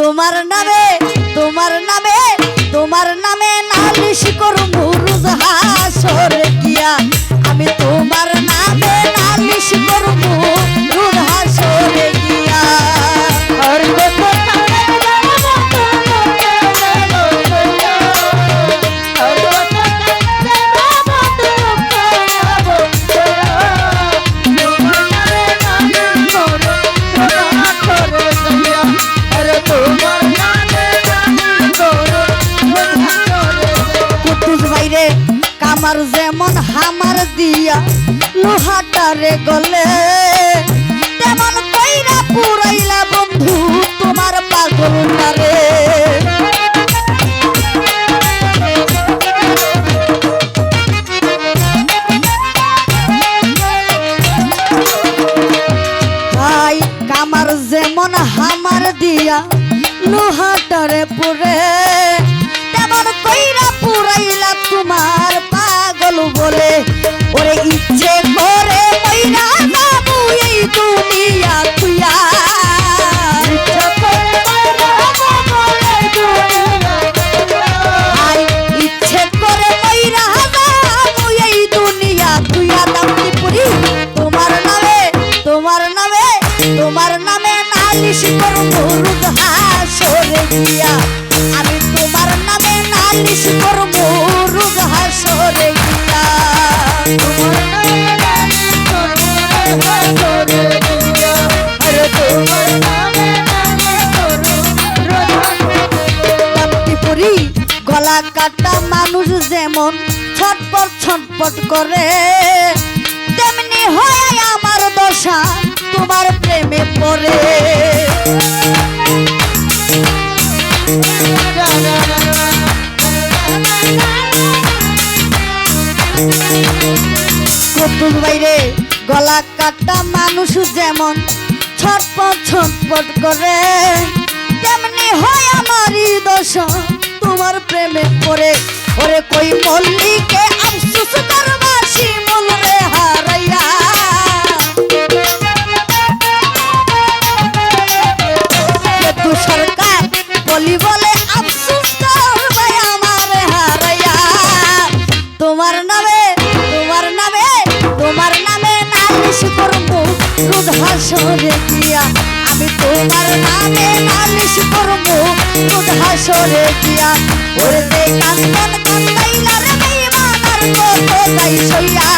তোমার নামে তোমার নামে তোমার নামে নালিশ করবো রোজ হাসরে গিয়া আমি তোমার নামে নালিশ করবো রোজ হাসরে গিয়া কামার যেমন হামার দিয়া লোহাটারে গলে তেমন কইরা পুরাইলা বন্ধু তোমার পাগলটারে ভাই কামার যেমন হামার দিয়া লোহাটারে পুরে তেমন কইরা পুরাইলা তোমার পাগল বলে ওরে ইচ্ছে করে কইরা যাবো এই দুনিয়া তুইয়া ইচ্ছে করে কইরা যাবো এই দুনিয়া তুইয়া দামটি পুরি তোমার নামে তোমার নামে তোমার নামে নালিশ করবো রোজ হাসরে গিয়া আমি তোমার নামে নালিশ করবো রোজ হাসরে গিয়া গলা কাটা মানুষ যেমন ছটপট ছটপট করে তেমনি হয় আমার দশা তোমার প্রেমে পড়ে কতুল বাইরে গলা কাটা মানুষ যেমন ছটপট ছটপট করে তেমনি হয় আমারই দশা তোমার প্রেমে পড়ে ওরে কই মল্লিকে আফসোস করবা শিমুল রে হারাইয়া তু সরকার বলি বলে আফসোস করবে আমার হারাইয়া তোমার নামে তোমার নামে তোমার নামে নালিশ করবো রোজ হাসরে গিয়া আমি তোমার নামে নালিশ করবো রোজ হাসরে গিয়া ওরে দে কান্দন কান্দাইলা রে বেঈমান আর কত তাই সইয়া